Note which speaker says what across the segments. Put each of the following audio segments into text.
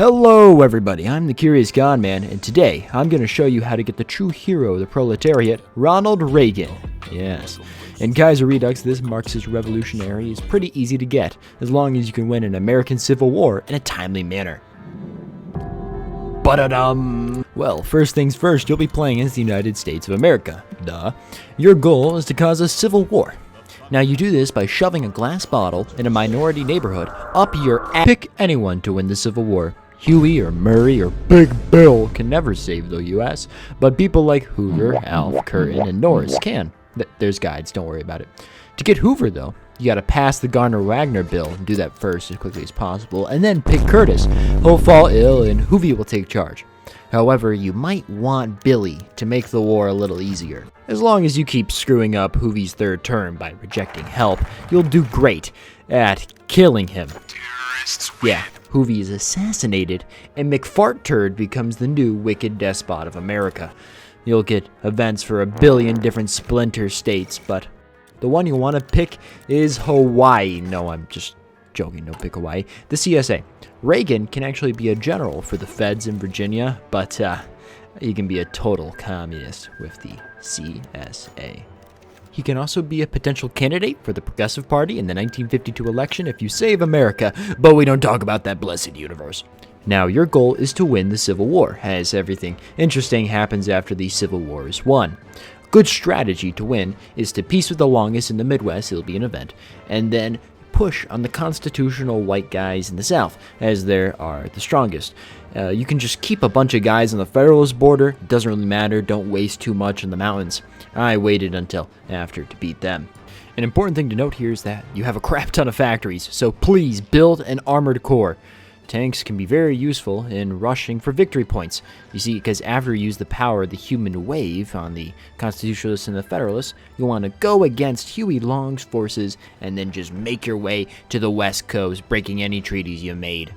Speaker 1: Hello everybody, I'm the Curious Godman, and today I'm going to show you how to get the true hero of the proletariat, Ronald Reagan. Yes. In Kaiser Redux, this Marxist revolutionary is pretty easy to get, as long as you can win an American Civil War in a timely manner. Ba-da-dum! Well, first things first, you'll be playing as the United States of America. Duh. Your goal is to cause a civil war. Now you do this by shoving a glass bottle in a minority neighborhood up your ass. Pick anyone to win the Civil War. Huey or Murray or Big Bill can never save the U.S., but people like Hoover, Alf, Curtin, and Norris can. There's guides, don't worry about it. To get Hoover, though, you gotta pass the Garner-Wagner bill and do that first as quickly as possible, and then pick Curtis. He'll fall ill and Hoovy will take charge. However, you might want Billy to make the war a little easier. As long as you keep screwing up Hoovy's third term by rejecting help, you'll do great at killing him. Yeah, Hoovy is assassinated, and McFartturd becomes the new wicked despot of America. You'll get events for a billion different splinter states, but the one you want to pick is Hawaii. No, I'm just joking, don't pick Hawaii. The CSA. Reagan can actually be a general for the feds in Virginia, but he can be a total communist with the CSA. He can also be a potential candidate for the Progressive Party in the 1952 election if you save America, but we don't talk about that blessed universe. Now, your goal is to win the Civil War, as everything interesting happens after the Civil War is won. Good strategy to win is to peace with the longest in the Midwest, it'll be an event, and then push on the constitutional white guys in the South, as they are the strongest. You can just keep a bunch of guys on the Federalist border, it doesn't really matter, don't waste too much in the mountains. I waited until after to beat them. An important thing to note here is that you have a crap ton of factories, so please build an armored core. Tanks can be very useful in rushing for victory points. You see, because after you use the power of the human wave on the Constitutionalists and the Federalists, you'll want to go against Huey Long's forces and then just make your way to the West Coast, breaking any treaties you made.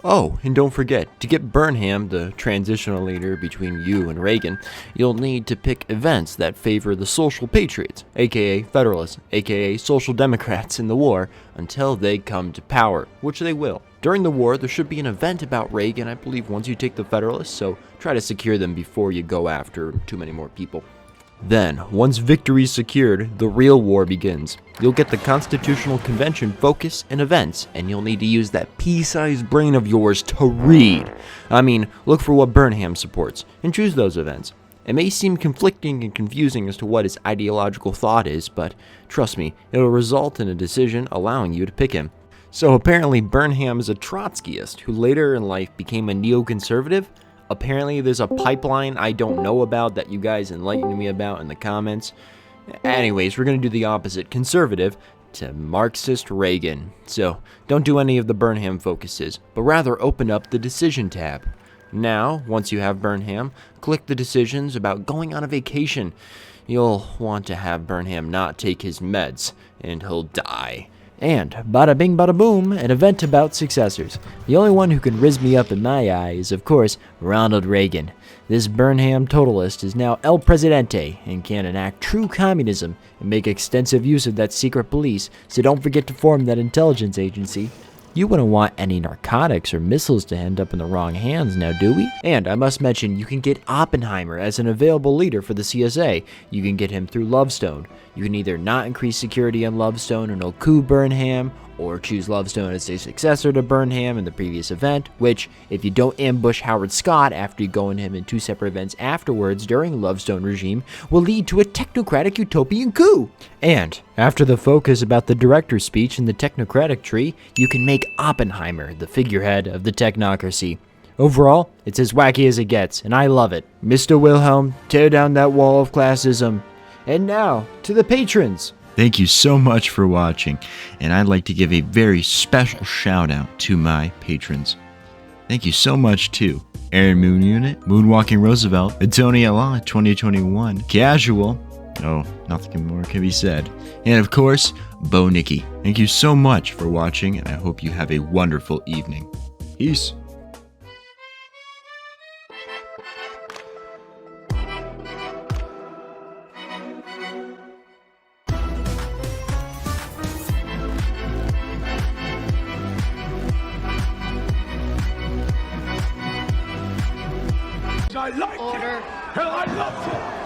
Speaker 1: Oh, and don't forget, to get Burnham, the transitional leader between you and Reagan, you'll need to pick events that favor the social patriots, aka Federalists, aka Social Democrats in the war, until they come to power, which they will. During the war, there should be an event about Reagan, I believe, once you take the Federalists, so try to secure them before you go after too many more people. Then, once victory is secured, the real war begins. You'll get the Constitutional Convention focus and events, and you'll need to use that pea-sized brain of yours to read. I mean, look for what Burnham supports, and choose those events. It may seem conflicting and confusing as to what his ideological thought is, but trust me, it'll result in a decision allowing you to pick him. So apparently Burnham is a Trotskyist, who later in life became a neoconservative. Apparently there's a pipeline I don't know about that you guys enlightened me about in the comments. Anyways, we're going to do the opposite, conservative to Marxist Reagan. So don't do any of the Burnham focuses, but rather open up the decision tab. Now, once you have Burnham, click the decisions about going on a vacation. You'll want to have Burnham not take his meds, and he'll die. And, bada bing bada boom, an event about successors. The only one who can rizz me up in my eye is, of course, Ronald Reagan. This Burnham totalist is now El Presidente and can enact true communism and make extensive use of that secret police, so don't forget to form that intelligence agency. You wouldn't want any narcotics or missiles to end up in the wrong hands now, do we? And I must mention, you can get Oppenheimer as an available leader for the CSA. You can get him through Lovestone. You can either not increase security on Lovestone and he'll coup Burnham, or choose Lovestone as a successor to Burnham in the previous event, which, if you don't ambush Howard Scott after you go in him in two separate events afterwards during Lovestone regime, will lead to a technocratic utopian coup. And, after the focus about the director's speech in the technocratic tree, you can make Oppenheimer the figurehead of the technocracy. Overall, it's as wacky as it gets, and I love it. Mr. Wilhelm, tear down that wall of classism. And now, to the patrons.
Speaker 2: Thank you so much for watching, and I'd like to give a very special shout out to my patrons. Thank you so much to Aaronmoonunit, Moonwalking Roosevelt, Antonia Law 2021, Casual, oh, nothing more can be said, and of course, Bonicki. Thank you so much for watching, and I hope you have a wonderful evening. Peace.
Speaker 3: I liked
Speaker 4: Order.
Speaker 3: it. And I loved it.